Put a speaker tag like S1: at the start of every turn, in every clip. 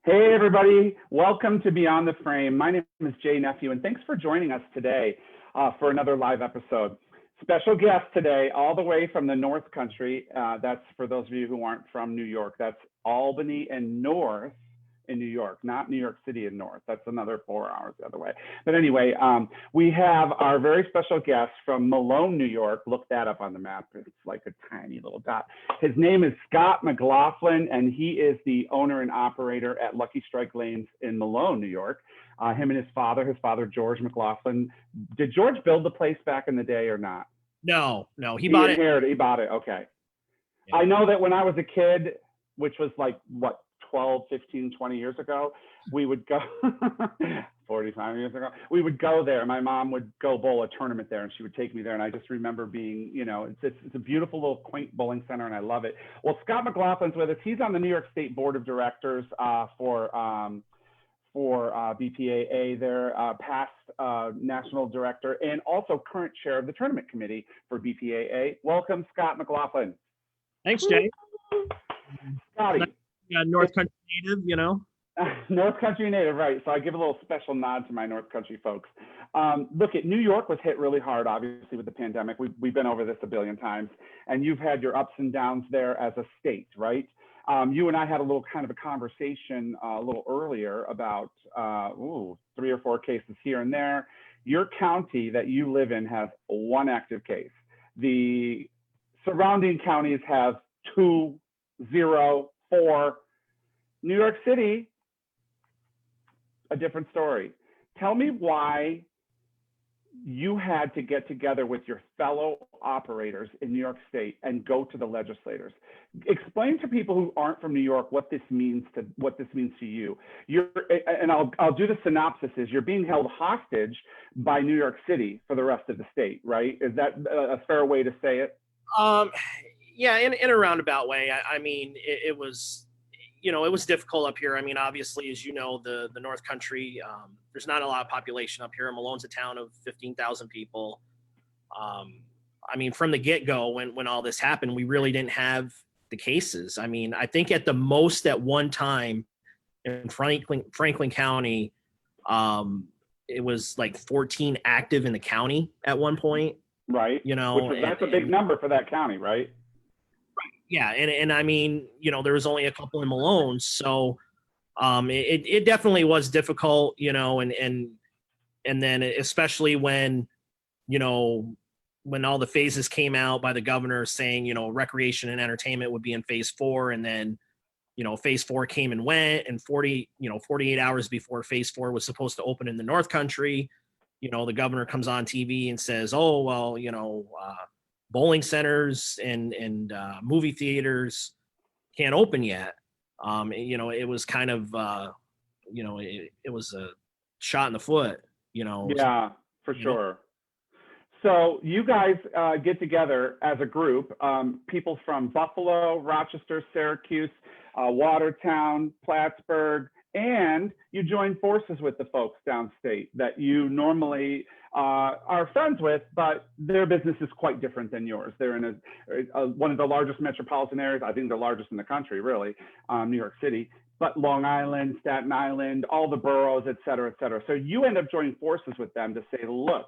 S1: Hey, everybody. Welcome to Beyond the Frame. My name is Jay Nephew, and thanks for joining us today for another live episode. Special guest today, all the way from the North Country. That's for those of you who aren't from New York. That's Albany and North in New York, not New York City and North. That's another 4 hours the other way. But anyway, we have our very special guest from Malone, New York. Look that up on the map. It's like a tiny little dot. His name is Scott McLaughlin, and he is the owner and operator at Lucky Strike Lanes in Malone, New York. Him and his father, George McLaughlin. Did George build the place back in the day or not?
S2: No, he bought it.
S1: He bought it, okay.
S2: Yeah.
S1: I know that when I was a kid, which was like, what, 12, 15, 20 years ago, we would go, 45 years ago, we would go there. My mom would go bowl a tournament there and she would take me there. And I just remember being, it's a beautiful little quaint bowling center and I love it. Well, Scott McLaughlin's with us. He's on the New York State Board of Directors for BPAA there, past national director and also current chair of the tournament committee for BPAA. Welcome, Scott McLaughlin.
S2: Thanks, Jay.
S1: Scotty.
S2: North Country native,
S1: North Country native, right. So I give a little special nod to my North Country folks. Look, New York was hit really hard, obviously, with the pandemic. We've been over this a billion times, and you've had your ups and downs there as a state, right? You and I had a little kind of a conversation a little earlier about 3 or 4 cases here and there. Your county that you live in has 1 active case. The surrounding counties have 2, 0, 4. New York City, a different story. Tell me why you had to get together with your fellow operators in New York State and go to the legislators. Explain to people who aren't from New York what this means to you. I'll do the synopsis is you're being held hostage by New York City for the rest of the state, right? Is that a fair way to say it?
S2: Yeah, in a roundabout way. I mean, it was, it was difficult up here. I mean, obviously, as you know, the North Country, there's not a lot of population up here. Malone's a town of 15,000 people. I mean, from the get-go, when all this happened, we really didn't have the cases. I mean, I think at the most at one time in Franklin County, it was like 14 active in the county at one point.
S1: Right. That's a big number for that county, right?
S2: Yeah, and I mean, there was only a couple in Malone, so it definitely was difficult, and then especially when, when all the phases came out by the governor saying, recreation and entertainment would be in phase 4, and then, phase 4 came and went, and 48 hours before phase 4 was supposed to open in the North Country, the governor comes on TV and says, oh, well, bowling centers and movie theaters can't open yet. It was kind of, it was a shot in the foot,
S1: Yeah, for sure. So you guys get together as a group, people from Buffalo, Rochester, Syracuse, Watertown, Plattsburgh, and you join forces with the folks downstate that you normally are friends with, but their business is quite different than yours. They're in one of the largest metropolitan areas, I think the largest in the country, really, New York City, but Long Island, Staten Island, all the boroughs, et cetera, et cetera. So you end up joining forces with them to say, look,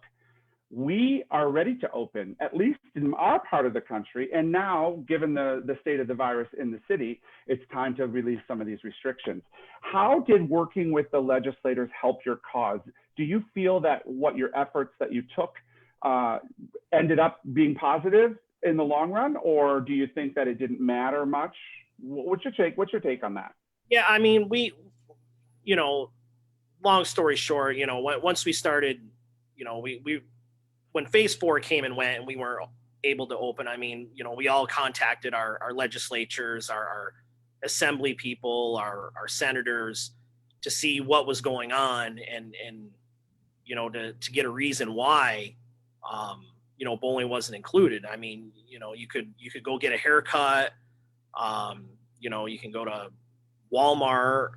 S1: we are ready to open, at least in our part of the country. And now, given the state of the virus in the city, it's time to release some of these restrictions. How did working with the legislators help your cause? Do you feel that what your efforts that you took ended up being positive in the long run? Or do you think that it didn't matter much? What's your take on that?
S2: Yeah, I mean, long story short, once we started, we when phase 4 came and went and we weren't able to open, I mean, we all contacted our legislatures, our assembly people, our senators to see what was going on and to get a reason why, bowling wasn't included. I mean, you could go get a haircut, you can go to Walmart,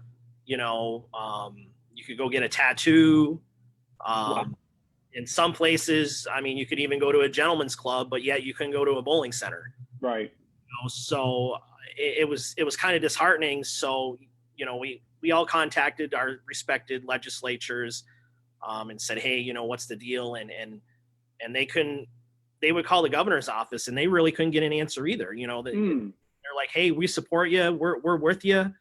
S2: you could go get a tattoo. In some places, I mean, you could even go to a gentleman's club, but yet you couldn't go to a bowling center.
S1: Right.
S2: So it was kind of disheartening. So, we all contacted our respected legislatures, and said, hey, what's the deal? And they would call the governor's office and they really couldn't get an answer either. They're like, hey, we support you. We're with you.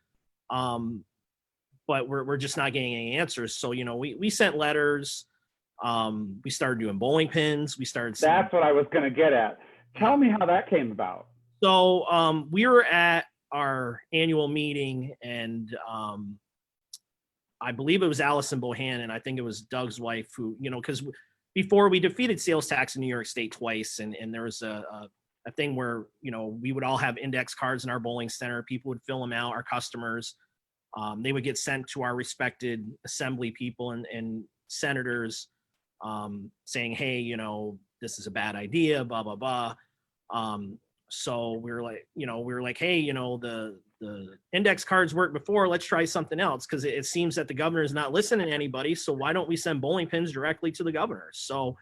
S2: But we're just not getting any answers. So, we sent letters. We started doing bowling pins.
S1: That's what I was going to get at. Tell me how that came about.
S2: So we were at our annual meeting, and I believe it was Allison Bohannon. I think it was Doug's wife who, because before we defeated sales tax in New York State twice, and there was a thing where, we would all have index cards in our bowling center. People would fill them out, our customers. They would get sent to our respected assembly people and senators, saying, hey, this is a bad idea, blah, blah, blah. So we were like, hey, the index cards worked before, let's try something else. Cause it seems that the governor is not listening to anybody. So why don't we send bowling pins directly to the governor? So,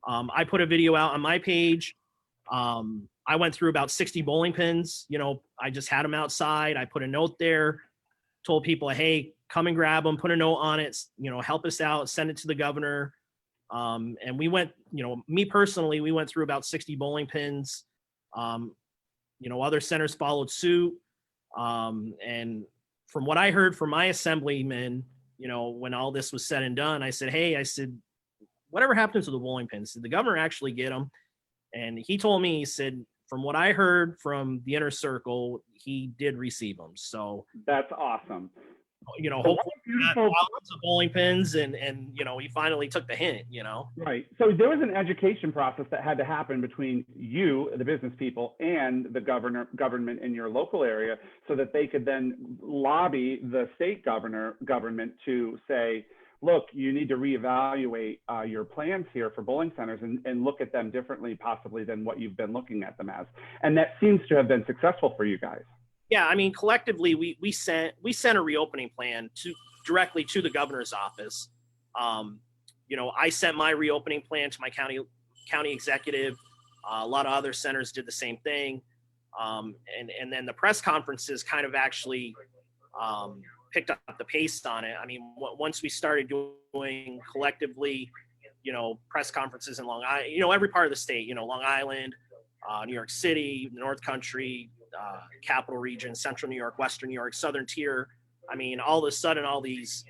S2: I put a video out on my page. I went through about 60 bowling pins. I just had them outside. I put a note there, told people, hey, come and grab them, put a note on it, help us out, send it to the governor. And we went, me personally, we went through about 60 bowling pins. Other centers followed suit. And from what I heard from my assemblyman, when all this was said and done, I said, whatever happened to the bowling pins? Did the governor actually get them? And he told me, he said, from what I heard from the inner circle, he did receive them. So
S1: that's awesome.
S2: Hopefully we got lots of bowling pins, and he finally took the hint,
S1: Right. So there was an education process that had to happen between you, the business people, and the government in your local area, so that they could then lobby the state government to say, look, you need to reevaluate your plans here for bowling centers and look at them differently, possibly, than what you've been looking at them as. And that seems to have been successful for you guys.
S2: Yeah, I mean, collectively, we sent a reopening plan directly to the governor's office. I sent my reopening plan to my county executive. A lot of other centers did the same thing. And then the press conferences kind of actually picked up the pace on it. I mean, once we started doing collectively, press conferences in Long Island, every part of the state, Long Island, New York City, the North Country, Capital Region, Central New York, Western New York, Southern Tier. I mean, all of a sudden, all these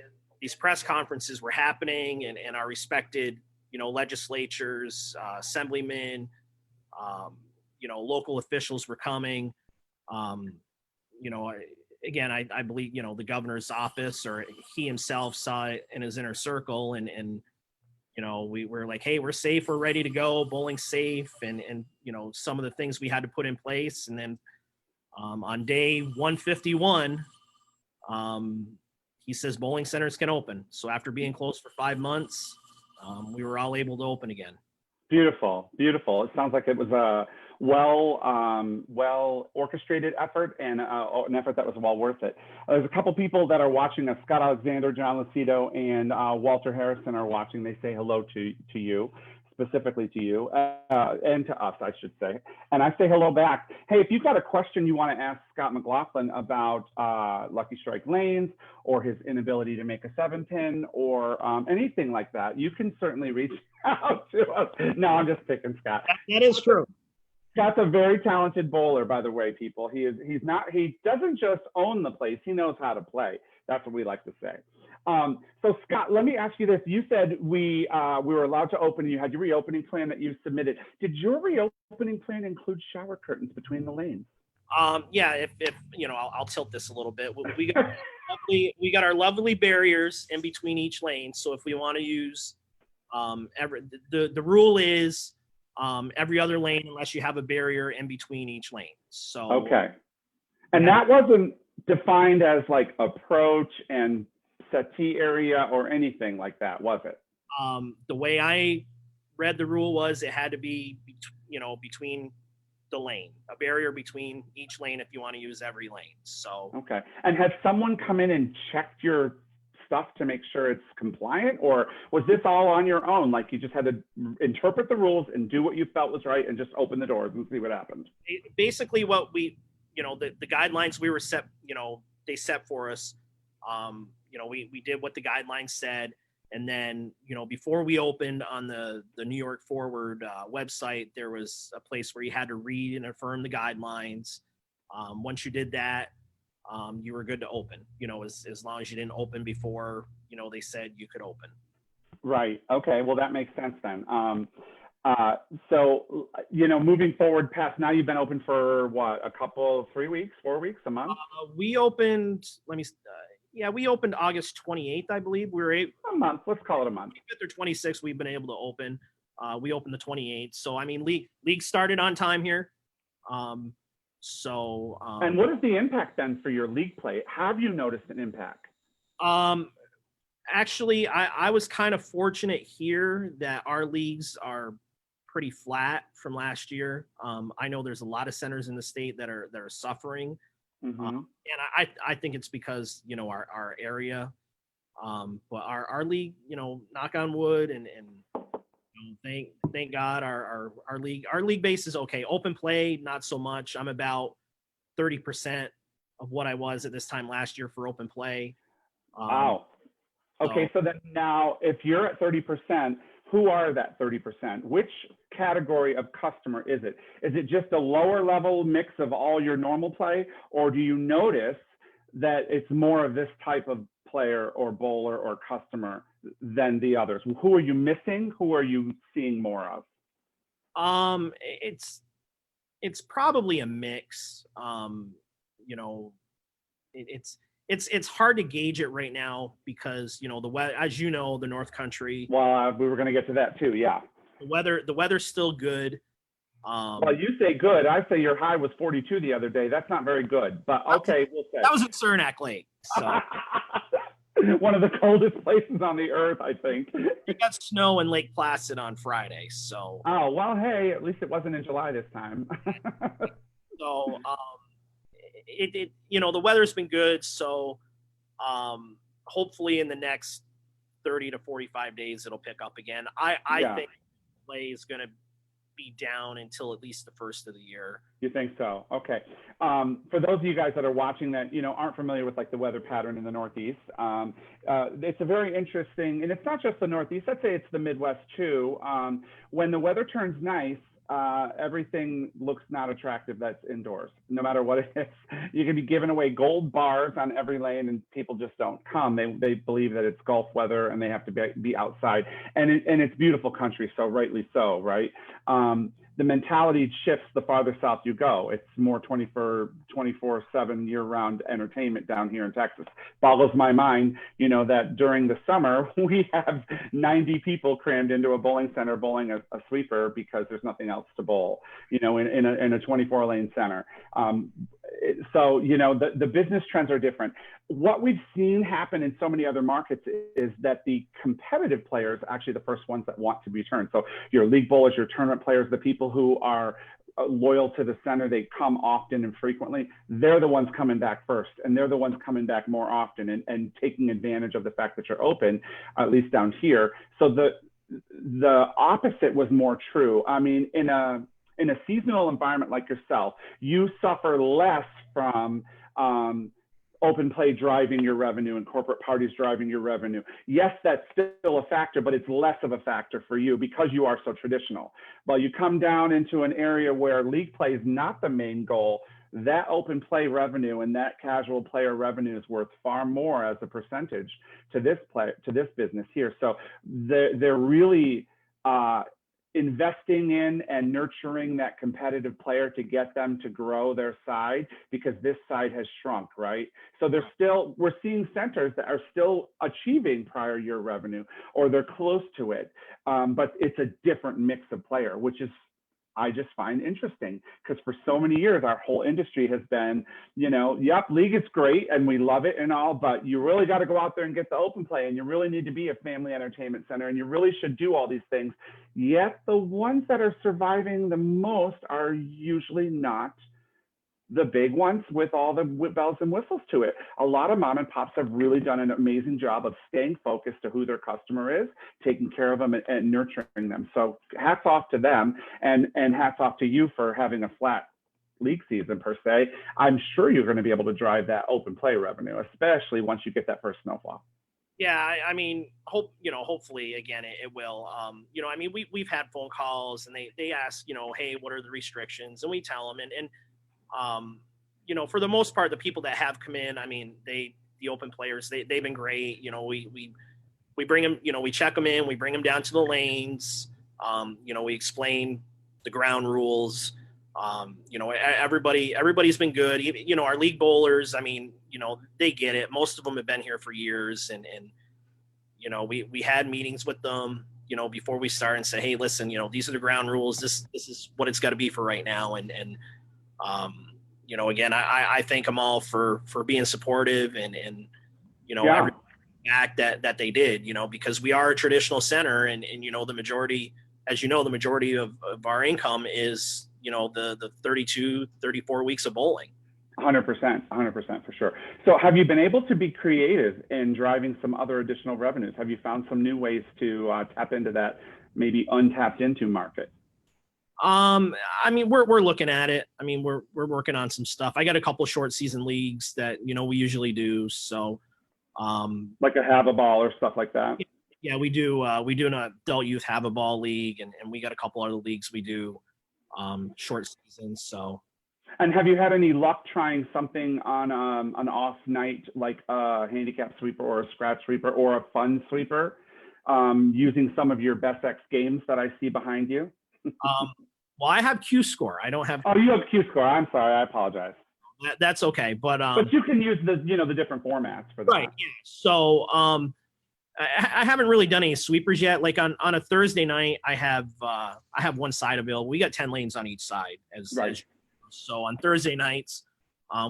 S2: press conferences were happening, and our respected, legislatures, assemblymen, local officials were coming. Again, I believe, the governor's office, or he himself, saw it in his inner circle, and we were like, hey, we're safe, we're ready to go, bowling's safe, and some of the things we had to put in place. And then on day 151, he says bowling centers can open. So after being closed for 5 months, we were all able to open again.
S1: Beautiful, beautiful. It sounds like it was a well orchestrated effort, and an effort that was well worth it. There's a couple people that are watching us. Scott Alexander, John Lucido, and Walter Harrison are watching. They say hello to you, specifically to you, and to us, I should say. And I say hello back. Hey, if you've got a question you want to ask Scott McLaughlin about Lucky Strike lanes, or his inability to make a 7-pin, or anything like that, you can certainly reach out to us. No, I'm just picking Scott.
S2: That is true.
S1: Scott's a very talented bowler, by the way, people. He doesn't just own the place, he knows how to play. That's what we like to say. So Scott, let me ask you this. You said we were allowed to open, and you had your reopening plan that you submitted. Did your reopening plan include shower curtains between the lanes?
S2: Yeah, if I'll tilt this a little bit. We got our lovely barriers in between each lane. So if we want to use the rule is every other lane unless you have a barrier in between each lane. So
S1: okay. And that wasn't defined as like approach and settee area or anything like that, was it?
S2: The way I read the rule was it had to be between the lane, a barrier between each lane if you want to use every lane. So
S1: okay. And has someone come in and checked your stuff to make sure it's compliant, or was this all on your own? Like you just had to interpret the rules and do what you felt was right and just open the doors and see what happened?
S2: Basically what we, the guidelines we were set, they set for us We did what the guidelines said. And then, before we opened on the New York Forward website, there was a place where you had to read and affirm the guidelines. Once you did that, you were good to open, as long as you didn't open before, they said you could open.
S1: Right. Okay. Well, that makes sense then. So, moving forward past now, you've been open for what, 3 weeks, 4 weeks, a month?
S2: We opened, we opened August 28th, I believe. We were
S1: a month. Let's call it a month.
S2: 5th or 26th, we've been able to open. We opened the 28th. So, I mean, league started on time here. And
S1: what is the impact then for your league play? Have you noticed an impact?
S2: Actually, I was kind of fortunate here that our leagues are pretty flat from last year. I know there's a lot of centers in the state that are suffering.
S1: Mm-hmm.
S2: And I think it's because, our area, but our league, knock on wood and thank God our league base is okay. Open play, not so much. I'm about 30% of what I was at this time last year for open play.
S1: Wow. Okay. So then now if you're at 30%, who are that 30%? Which category of customer is it? Is it just a lower level mix of all your normal play? Or do you notice that it's more of this type of player or bowler or customer than the others? Who are you missing? Who are you seeing more of?
S2: It's probably a mix. It's hard to gauge it right now because the weather, as you know, the North Country.
S1: Well, we were going to get to that too. Yeah.
S2: The weather's still good.
S1: Well, you say good. I say your high was 42 the other day. That's not very good, but okay, we'll say.
S2: That was at Saranac Lake. So.
S1: One of the coldest places on the earth, I think.
S2: It got snow in Lake Placid on Friday, so.
S1: Oh, well, hey, at least it wasn't in July this time.
S2: So, the weather's been good, so hopefully in the next 30 to 45 days it'll pick up again. I think play is going to be down until at least the first of the year.
S1: You think so? Okay. For those of you guys that are watching that aren't familiar with like the weather pattern in the Northeast, it's a very interesting, and it's not just the Northeast. I'd say it's the Midwest too. When the weather turns nice, everything looks not attractive that's indoors, no matter what it is. You can be giving away gold bars on every lane and people just don't come. They believe that it's Gulf weather and they have to be outside. And it's beautiful country, so rightly so, right? The mentality shifts the farther south you go. It's more 24/7 year-round entertainment down here in Texas. Boggles my mind, that during the summer we have 90 people crammed into a bowling center bowling a sweeper because there's nothing else to bowl, in a 24-lane center. So, the business trends are different. What we've seen happen in so many other markets is that the competitive players are actually the first ones that want to return. So your league bowlers, your tournament players, the people who are loyal to the center, they come often and frequently, they're the ones coming back first, and they're the ones coming back more often and taking advantage of the fact that you're open, at least down here. So the opposite was more true. I mean, in a seasonal environment like yourself, you suffer less from open play driving your revenue and corporate parties driving your revenue. Yes, that's still a factor, but it's less of a factor for you because you are so traditional. Well, you come down into an area where league play is not the main goal, that open play revenue and that casual player revenue is worth far more as a percentage to this business here. So they're really investing in and nurturing that competitive player to get them to grow their side because this side has shrunk, right? So we're seeing centers that are still achieving prior year revenue or they're close to it, but it's a different mix of player, which is I just find interesting because for so many years, our whole industry has been, yep, league is great and we love it and all, but you really got to go out there and get the open play and you really need to be a family entertainment center and you really should do all these things. Yet the ones that are surviving the most are usually not the big ones with all the bells and whistles to it. A lot of mom and pops have really done an amazing job of staying focused to who their customer is, taking care of them and nurturing them. So hats off to them and hats off to you for having a flat league season per se, I'm sure you're going to be able to drive that open play revenue, especially once you get that first snowfall.
S2: Yeah, I mean, hopefully again it will. I mean, we've had phone calls and they ask, hey, what are the restrictions? And we tell them, um, for the most part, the people that have come in, I mean, the open players, they've been great. We bring them, we check them in, we bring them down to the lanes. We explain the ground rules. Everybody's been good. Even, our league bowlers, I mean, they get it. Most of them have been here for years, and we had meetings with them, before we start and say, hey, listen, these are the ground rules. This is what it's got to be for right now. Again, I thank them all for being supportive and every act that they did, because we are a traditional center, and the majority, as the majority of our income is, the 32, 34 weeks of bowling.
S1: 100%, 100% for sure. So have you been able to be creative in driving some other additional revenues? Have you found some new ways to tap into that maybe untapped into market?
S2: I mean, we're looking at it. I mean, we're working on some stuff. I got a couple short season leagues that, we usually do. So,
S1: like a have a ball or stuff like that.
S2: Yeah, we do an adult youth have a ball league, and we got a couple other leagues we do, short seasons. So.
S1: And have you had any luck trying something on an off night, like a handicap sweeper or a scratch sweeper or a fun sweeper, using some of your best X games that I see behind you?
S2: Well, I have Q score. I don't have.
S1: Oh, you have Q score. I'm sorry. I apologize.
S2: That's okay, but
S1: you can use the different formats for that.
S2: Right. Yeah. So I haven't really done any sweepers yet. Like on a Thursday night, I have one side available. We got 10 lanes on each side so on Thursday nights,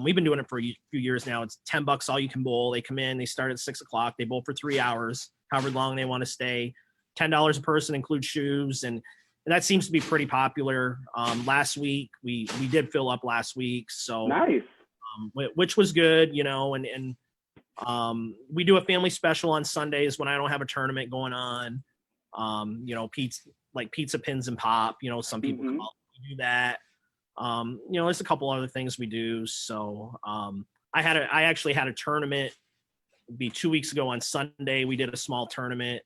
S2: we've been doing it for a few years now. It's $10 all you can bowl. They come in, they start at 6 o'clock, they bowl for 3 hours, however long they want to stay. $10 a person, includes shoes, and that seems to be pretty popular. Last week we did fill up last week, so
S1: nice,
S2: which was good, and we do a family special on Sundays when I don't have a tournament going on. Pizza pins and pop. Some people call it, we do that. There's a couple other things we do. So I actually had a tournament be 2 weeks ago on Sunday. We did a small tournament.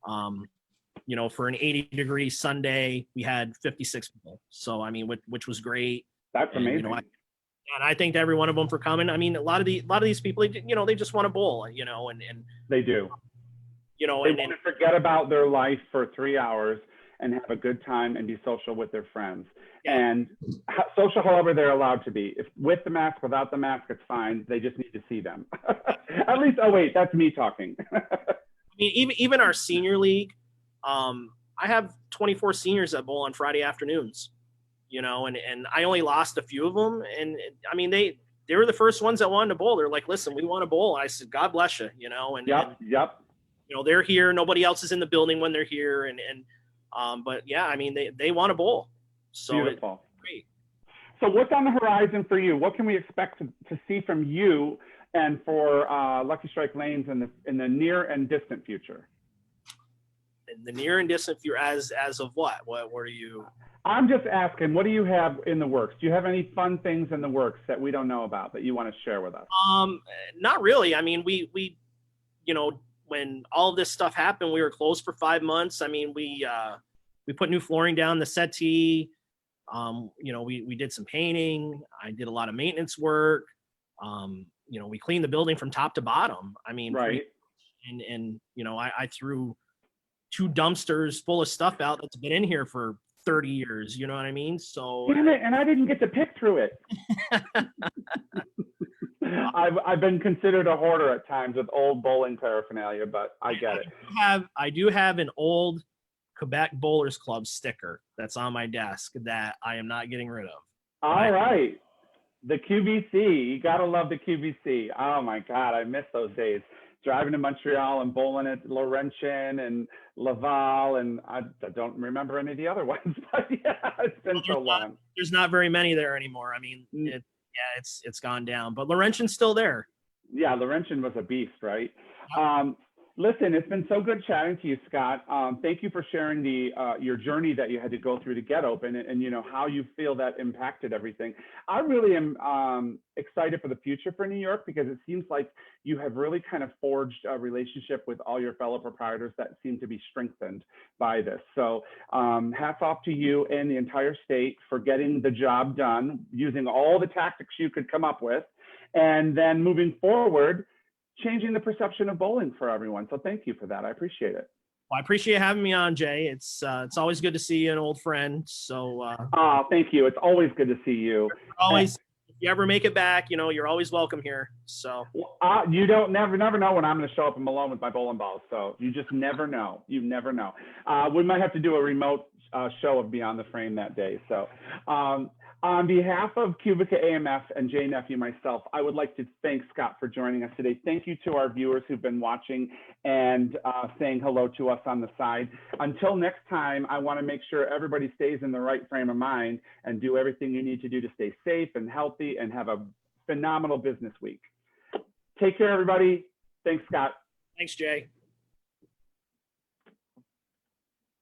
S2: For an 80-degree Sunday, we had 56 people. So I mean, which was great.
S1: That's amazing.
S2: And I thanked every one of them for coming. I mean, a lot of these people, they just want to bowl, and
S1: they do. They want to forget about their life for 3 hours and have a good time and be social with their friends. Yeah. And social, however they're allowed to be. If with the mask, without the mask, it's fine. They just need to see them. At least, oh wait, that's me talking.
S2: I mean, even our senior league, I have 24 seniors that bowl on Friday afternoons. And I only lost a few of them. And I mean, they were the first ones that wanted to bowl. They're like, listen, we want to bowl. And I said, God bless you, and
S1: yep.
S2: They're here. Nobody else is in the building when they're here. But yeah, I mean, they want to bowl. So
S1: beautiful. Great. So what's on the horizon for you? What can we expect to see from you and for Lucky Strike Lanes in the near and distant future?
S2: In the near and distant future, as of what? What are you?
S1: I'm just asking, what do you have in the works? Do you have any fun things in the works that we don't know about that you want to share with us?
S2: Not really. I mean, we when all of this stuff happened, we were closed for 5 months. I mean, we put new flooring down, the settee. We did some painting. I did a lot of maintenance work. We cleaned the building from top to bottom. I mean,
S1: right.
S2: I threw 2 dumpsters full of stuff out that's been in here for 30 years. You know what I mean? So
S1: damn it, and I didn't get to pick through it. I've been considered a hoarder at times with old bowling paraphernalia, but I get it.
S2: I do have an old Quebec Bowlers Club sticker that's on my desk that I am not getting rid of.
S1: All right. The QBC. You got to love the QBC. Oh, my God. I miss those days. Driving to Montreal and bowling at Laurentian and Laval, and I don't remember any of the other ones, but yeah, it's been so long.
S2: There's not very many there anymore. I mean, it's gone down, but Laurentian's still there.
S1: Yeah, Laurentian was a beast, right? Listen, it's been so good chatting to you, Scott. Thank you for sharing your journey that you had to go through to get open, and you know how you feel that impacted everything. I really am excited for the future for New York, because it seems like you have really kind of forged a relationship with all your fellow proprietors that seem to be strengthened by this. So hats off to you and the entire state for getting the job done using all the tactics you could come up with, and then moving forward, changing the perception of bowling for everyone. So thank you for that. I appreciate it.
S2: Well, I appreciate having me on, Jay. It's always good to see you, an old friend. So
S1: Thank you. It's always good to see you.
S2: always, if you ever make it back, you know, you're always welcome here. So
S1: You don't never know when I'm going to show up in Malone with my bowling balls. So you just never know. You never know. We might have to do a remote show of Beyond the Frame that day. So on behalf of Cubica AMF and Jay Nephew, myself, I would like to thank Scott for joining us today. Thank you to our viewers who've been watching and saying hello to us on the side. Until next time, I want to make sure everybody stays in the right frame of mind and do everything you need to do to stay safe and healthy and have a phenomenal business week. Take care, everybody. Thanks, Scott.
S2: thanks, Jay.